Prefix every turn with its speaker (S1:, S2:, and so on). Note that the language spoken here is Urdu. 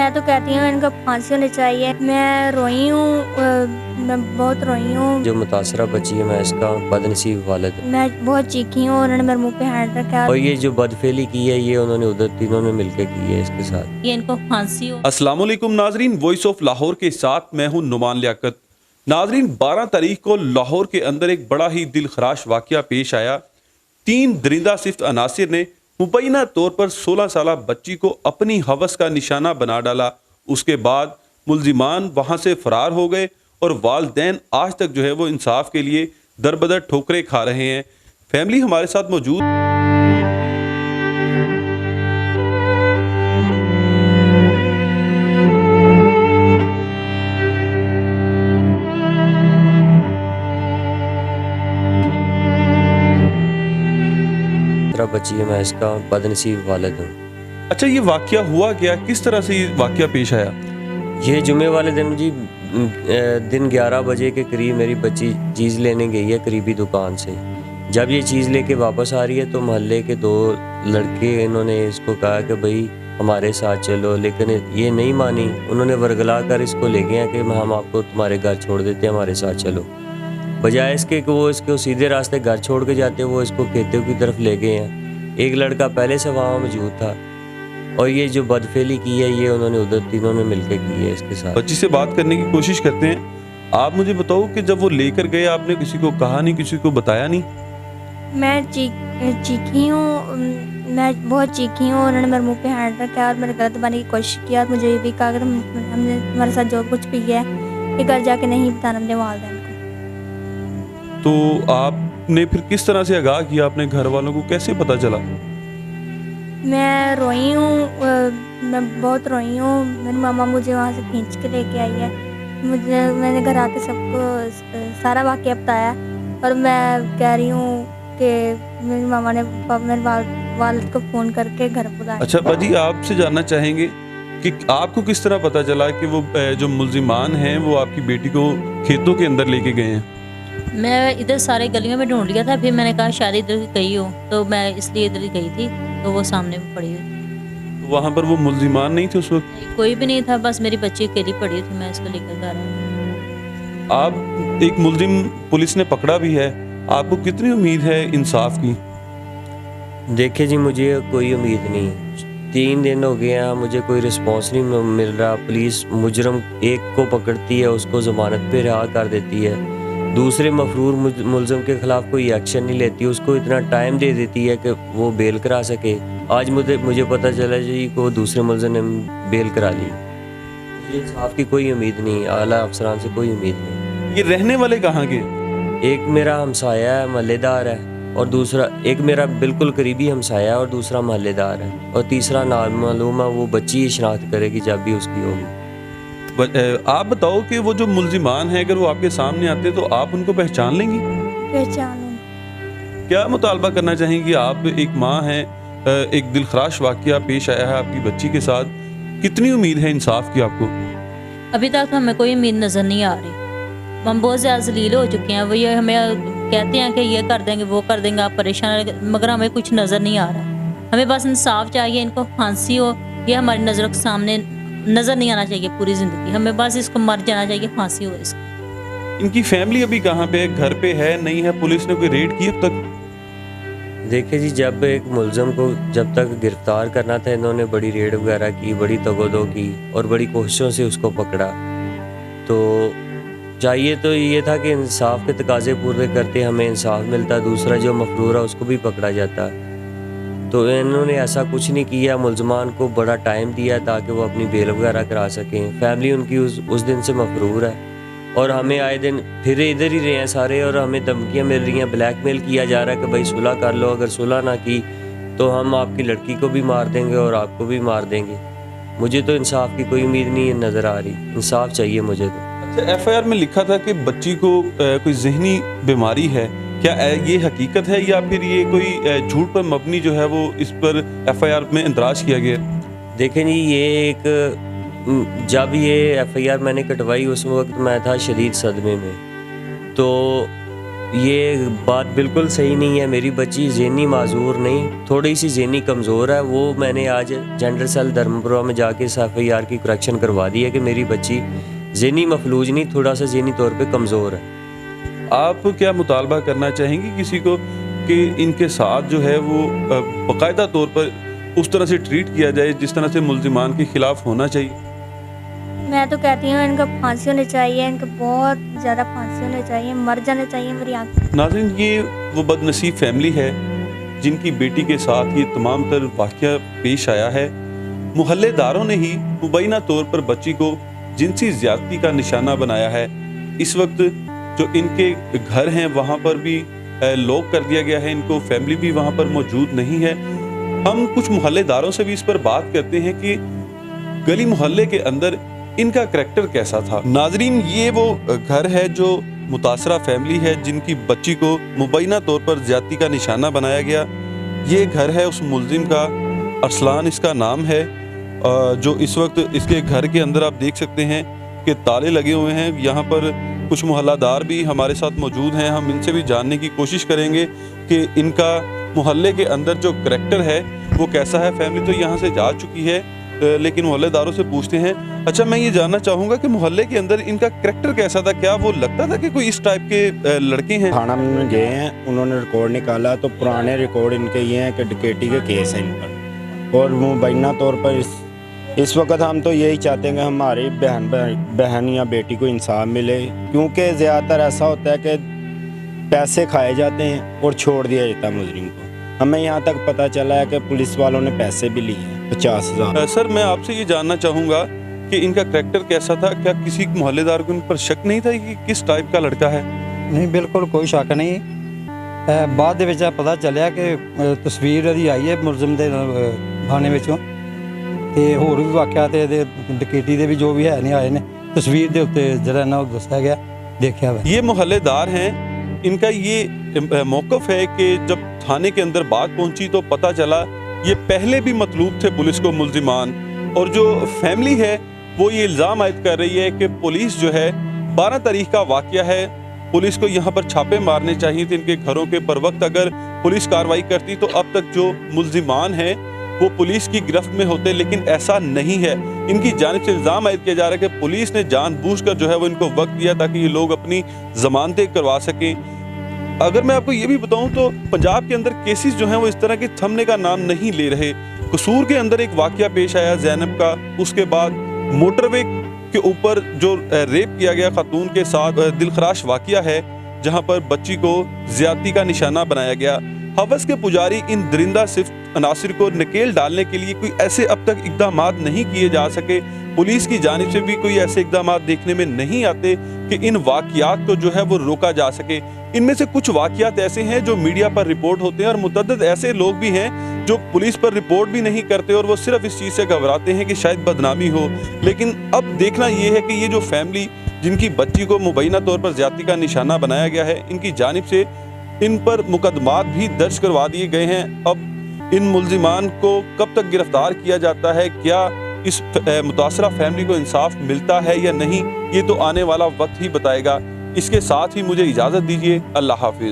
S1: میں تو کہتی ہوں ان کو پھانسی ہونی چاہیے. میں روئی ہوں, میں بہت روئی ہوں.
S2: جو متاثرہ بچی ہے میں اس کا بدنصیب والد ہوں.
S1: میں بہت چیخی ہوں, انہوں نے میرے منہ پہ ہینڈ رکھا.
S2: اور یہ جو بدفعلی کی ہے یہ انہوں نے ادھر تینوں نے مل کے کی ہے اس کے ساتھ.
S1: یہ ان کو پھانسی ہو.
S3: السلام علیکم ناظرین, وائس آف لاہور کے ساتھ میں ہوں نعمان لیاقت. ناظرین, 12 تاریخ کو لاہور کے اندر ایک بڑا ہی دل خراش واقعہ پیش آیا. 3 درندہ صفت عناصر نے مبینہ طور پر 16 سالہ بچی کو اپنی ہوس کا نشانہ بنا ڈالا. اس کے بعد ملزمان وہاں سے فرار ہو گئے اور والدین آج تک جو ہے وہ انصاف کے لیے در بدر ٹھوکریں کھا رہے ہیں. فیملی ہمارے ساتھ موجود.
S2: بچی ہے میں اس کا بدنصیب والد ہوں.
S3: اچھا, یہ واقعہ ہوا کیا, کس طرح سے یہ واقعہ پیش آیا؟
S2: یہ جمعے والے دن جی دن 11 بجے کے قریب میری بچی چیز لینے گئی ہے قریبی دکان سے. جب یہ چیز لے کے واپس آ رہی ہے تو محلے کے 2 لڑکے انہوں نے اس کو کہا کہ بھائی ہمارے ساتھ چلو, لیکن یہ نہیں مانی. انہوں نے ورگلا کر اس کو لے گئے کہ ہم آپ کو تمہارے گھر چھوڑ دیتے ہیں, ہمارے ساتھ چلو. بجائے اس کے کہ وہ اس کو سیدھے راستے گھر چھوڑ کے جاتے, وہ اس کو کھیتوں کی طرف لے گئے ہیں. ایک لڑکا پہلے سے وہاں موجود تھا اور یہ جو بدفعلی کی ہے یہ انہوں نے ادھر تینوں نے مل کے کی ہے اس کے ساتھ.
S3: بچی سے بات کرنے کی کوشش کرتے ہیں. آپ مجھے بتاؤ کہ جب وہ لے کر گئے آپ نے کسی کو کہا نہیں, کسی کو بتایا نہیں؟
S1: میں چیخی ہوں, میں بہت چیخی ہوں. انہوں نے میرے منہ پہ ہینڈ رکھا اور میرے غلط بنانے کی کوشش کی اور مجھے یہ بھی کہا کہ ہم نے تمہارے ساتھ جو کچھ بھی کیا ہے یہ گھر جا کے نہیں بتانا اپنے والدین کو.
S3: تو آپ نے پھر کس طرح سے آگاہ کیا اپنے گھر والوں کو, کیسے پتا چلا؟
S1: میں روئی ہوں, میں بہت روئی ہوں. میری ماما مجھے وہاں سے کھینچ کے لے کے آئی ہے. میں نے گھر آ کے سب کو سارا واقعہ بتایا اور میں کہہ رہی ہوں کہ میری ماما نے میرے والد کو فون کر کے گھر بلایا.
S3: اچھا باجی, آپ سے جاننا چاہیں گے کہ آپ کو کس طرح پتا چلا کہ وہ جو ملزمان ہیں وہ آپ کی بیٹی کو کھیتوں کے اندر لے کے گئے ہیں؟
S4: میں ادھر سارے گلیوں میں ڈھونڈ لیا تھا, پھر میں نے کہا شاید ادھر گئی ہو, تو میں اس لیے ادھر گئی تھی تو وہ سامنے میں پڑی ہوئی.
S3: وہاں پر وہ ملزمان نہیں تھے اس وقت؟
S4: کوئی بھی نہیں تھا, بس میری بچی اکیلی پڑی ہوئی تھی, میں اس کو لے کر گھر آئی.
S3: آپ ایک ملزم پولیس نے پکڑا بھی ہے, آپ کو کتنی امید ہے انصاف کی؟
S2: دیکھیں جی, مجھے کوئی امید نہیں. 3 دن ہو گئے ہیں, مجھے کوئی رسپانس نہیں مل رہا. پولیس مجرم ایک کو پکڑتی ہے, اس کو ضمانت پہ رہا کر دیتی ہے, دوسرے مفرور ملزم کے خلاف کوئی ایکشن نہیں لیتی, اس کو اتنا ٹائم دے دیتی ہے کہ وہ بیل کرا سکے. آج مجھے پتہ چلا جی کہ وہ دوسرے ملزم نے بیل کرا لی. مجھے انصاف کی کوئی امید نہیں, اعلیٰ افسران سے کوئی امید نہیں.
S3: یہ رہنے والے کہاں کے؟
S2: ایک میرا ہمسایہ ہے, محلے دار ہے, اور دوسرا ایک میرا بالکل قریبی ہمسایہ ہے اور دوسرا محلے دار ہے, اور تیسرا نامعلوم ہے. وہ بچی شناخت کرے گی جب بھی اس کی ہوگی.
S3: آپ بتاؤ کہ وہ جو ملزمان ہیں اگر وہ آپ کے سامنے آتے تو آپ ان کو پہچان لیں گی؟
S1: پہچانوں.
S3: کیا مطالبہ کرنا چاہیں گی؟ آپ ایک ماں ہیں, ایک دلخراش واقعہ پیش آیا ہے آپ کی بچی کے ساتھ, کتنی امید ہے انصاف کی آپ کو؟
S4: ابھی تک تو ہمیں کوئی امید نظر نہیں آ رہی. ہم بہت زیادہ ذلیل ہو چکے ہیں. وہ یہ ہمیں کہتے ہیں کہ یہ کر دیں گے, وہ کر دیں گے, آپ پریشان, مگر ہمیں کچھ نظر نہیں آ رہا. ہمیں بس انصاف چاہیے, ان کو پھانسی ہو, یہ ہماری نظروں کے سامنے نظر نہیں آنا چاہیے پوری زندگی. ہمیں بس اس کو مر جانا چاہیے, پھانسی ہو اس کو.
S3: ان کی فیملی ابھی کہاں پہ ہے, گھر پہ ہے, نہیں ہے؟ پولیس نے کوئی ریڈ کی اب تک؟
S2: دیکھیں جی, جب ایک ملزم کو جب تک گرفتار کرنا تھا انہوں نے بڑی ریڈ وغیرہ کی, بڑی تگودو کی اور بڑی کوششوں سے اس کو پکڑا. تو چاہیے تو یہ تھا کہ انصاف کے تقاضے پورے کرتے ہمیں انصاف ملتا, دوسرا جو مفرور ہے اس کو بھی پکڑا جاتا. تو انہوں نے ایسا کچھ نہیں کیا. ملزمان کو بڑا ٹائم دیا تاکہ وہ اپنی بیل وغیرہ کرا سکیں. فیملی ان کی اس دن سے مفرور ہے, اور ہمیں آئے دن پھر ادھر ہی رہے ہیں سارے, اور ہمیں دھمکیاں مل رہی ہیں, بلیک میل کیا جا رہا ہے کہ بھائی صلح کر لو, اگر صلح نہ کی تو ہم آپ کی لڑکی کو بھی مار دیں گے اور آپ کو بھی مار دیں گے. مجھے تو انصاف کی کوئی امید نہیں نظر آ رہی, انصاف چاہیے مجھے تو.
S3: اچھا, ایف آئی آر میں لکھا تھا کہ بچی کو کوئی ذہنی بیماری ہے, کیا یہ حقیقت ہے یا پھر یہ کوئی جھوٹ پر مبنی جو ہے وہ اس پر ایف آئی آر میں اندراج کیا گیا؟
S2: دیکھیں جی, یہ ایک جب یہ ایف آئی آر میں نے کٹوائی اس وقت میں تھا شدید صدمے میں. تو یہ بات بالکل صحیح نہیں ہے. میری بچی ذہنی معذور نہیں, تھوڑی سی ذہنی کمزور ہے. وہ میں نے آج جنرل سیل دھرمپورہ میں جا کے FIR کی کریکشن کروا دی ہے کہ میری بچی ذہنی مفلوج نہیں, تھوڑا سا ذہنی طور پہ کمزور ہے.
S3: آپ کیا مطالبہ کرنا چاہیں گی کسی کو کہ ان کے ساتھ جو ہے وہ باقاعدہ طور پر اس طرح سے ٹریٹ کیا جائے جس طرح سے ملزمان کے خلاف ہونا چاہیے؟
S1: میں تو کہتی ہوں ان کو پھانسی ہونی چاہیے, ان کو بہت زیادہ پھانسی ہونی چاہیے, مر جانے چاہیے میری آنکھ.
S3: ناظرین, یہ وہ بد نصیب فیملی ہے جن کی بیٹی کے ساتھ یہ تمام تر واقعہ پیش آیا ہے. محلے داروں نے ہی مبینہ طور پر بچی کو جنسی زیادتی کا نشانہ بنایا ہے. اس وقت جو ان کے گھر ہیں وہاں پر بھی لوک کر دیا گیا ہے, ان کو فیملی بھی وہاں پر موجود نہیں ہے. ہم کچھ محلے داروں سے بھی اس پر بات کرتے ہیں کہ گلی محلے کے اندر ان کا کریکٹر کیسا تھا. ناظرین, یہ وہ گھر ہے جو متاثرہ فیملی ہے جن کی بچی کو مبینہ طور پر زیادتی کا نشانہ بنایا گیا. یہ گھر ہے اس ملزم کا, ارسلان اس کا نام ہے, جو اس وقت اس کے گھر کے اندر آپ دیکھ سکتے ہیں کہ تالے لگے ہوئے ہیں. یہاں پر کچھ محلہ دار بھی ہمارے ساتھ موجود ہیں, ہم ان سے بھی جاننے کی کوشش کریں گے کہ ان کا محلے کے اندر جو کریکٹر ہے وہ کیسا ہے. فیملی تو یہاں سے جا چکی ہے لیکن محلے داروں سے پوچھتے ہیں. اچھا, میں یہ جاننا چاہوں گا کہ محلے کے اندر ان کا کریکٹر کیسا تھا, کیا وہ لگتا تھا کہ کوئی اس ٹائپ کے لڑکے ہیں؟
S5: تھانہ میں گئے ہیں, انہوں نے ریکارڈ نکالا تو پرانے ریکارڈ ان کے یہ ہیں کہ ڈکیٹی کے کیس ہیں ان پر, اور مبینہ طور پر اس وقت ہم تو یہی چاہتے ہیں کہ ہماری بہن یا بیٹی کو انصاف ملے, کیونکہ زیادہ تر ایسا ہوتا ہے کہ پیسے کھائے جاتے ہیں اور چھوڑ دیا جاتا ہے مجرم کو. ہمیں یہاں تک پتہ چلا ہے کہ پولیس والوں نے پیسے بھی لیے ہیں 50,000.
S3: سر, میں آپ سے یہ جاننا چاہوں گا کہ ان کا کریکٹر کیسا تھا, کیا کسی محلے دار کو ان پر شک نہیں تھا کہ کس ٹائپ کا لڑکا ہے؟
S6: نہیں, بالکل کوئی شک نہیں. بعد ਦੇ ਵਿੱਚ ਪਤਾ ਚੱਲਿਆ ਕਿ ਤਸਵੀਰ ਇਹਦੀ ਆਈ ਹੈ ਮੁਲਜ਼ਮ ਦੇ ਥਾਣੇ ਵਿੱਚੋਂ, ਤੇ ਹੋਰ ਵੀ ਵਾਕਿਆਤ ਇਹਦੇ ਡਕੈਤੀ ਦੇ ਵੀ ਜੋ ਵੀ ਹੈ ਨਹੀਂ ਆਏ ਨੇ ਤਸਵੀਰ ਦੇ ਉੱਤੇ ਜਿਹੜਾ ਇਹਨਾਂ ਨੂੰ ਦੱਸਿਆ ਗਿਆ دیکھا ہے.
S3: یہ محلے دار ہیں, ان کا یہ موقف ہے کہ جب تھانے کے اندر بات پہنچی تو پتہ چلا یہ پہلے بھی مطلوب تھے پولیس کو ملزمان, اور جو فیملی ہے وہ یہ الزام عائد کر رہی ہے کہ پولیس جو ہے 12 تاریخ کا واقعہ ہے, پولیس کو یہاں پر چھاپے مارنے چاہیے تھے ان کے گھروں کے, پر وقت اگر پولیس کارروائی کرتی تو اب تک جو ملزمان ہیں وہ پولیس کی گرفت میں ہوتے, لیکن ایسا نہیں ہے. ان کی جانب سے الزام عائد کیا جا رہا ہے کہ پولیس نے جان بوجھ کر جو ہے وہ ان کو وقت دیا تاکہ یہ لوگ اپنی ضمانتیں کروا سکیں. اگر میں آپ کو یہ بھی بتاؤں تو پنجاب کے اندر کیسز جو ہیں وہ اس طرح کے تھمنے کا نام نہیں لے رہے. قصور کے اندر ایک واقعہ پیش آیا زینب کا, اس کے بعد موٹر وے کے اوپر جو ریپ کیا گیا خاتون کے ساتھ دلخراش واقعہ ہے جہاں پر بچی کو زیادتی کا نشانہ بنایا گیا. حوث کے پجاری ان درندہ صفت عناصر کو نکیل ڈالنے کے لیے کوئی ایسے اب تک اقدامات نہیں کیے جا سکے. پولیس کی جانب سے بھی کوئی ایسے اقدامات دیکھنے میں نہیں آتے کہ ان واقعات کو جو ہے وہ روکا جا سکے. ان میں سے کچھ واقعات ایسے ہیں جو میڈیا پر رپورٹ ہوتے ہیں, اور متعدد ایسے لوگ بھی ہیں جو پولیس پر رپورٹ بھی نہیں کرتے اور وہ صرف اس چیز سے گھبراتے ہیں کہ شاید بدنامی ہو. لیکن اب دیکھنا یہ ہے کہ یہ جو فیملی جن کی بچی کو مبینہ طور پر زیادتی کا نشانہ بنایا گیا ہے, ان کی جانب سے ان پر مقدمات بھی درج کروا دیے گئے ہیں. اب ان ملزمان کو کب تک گرفتار کیا جاتا ہے, کیا اس متاثرہ فیملی کو انصاف ملتا ہے یا نہیں, یہ تو آنے والا وقت ہی بتائے گا. اس کے ساتھ ہی مجھے اجازت دیجیے. اللہ حافظ.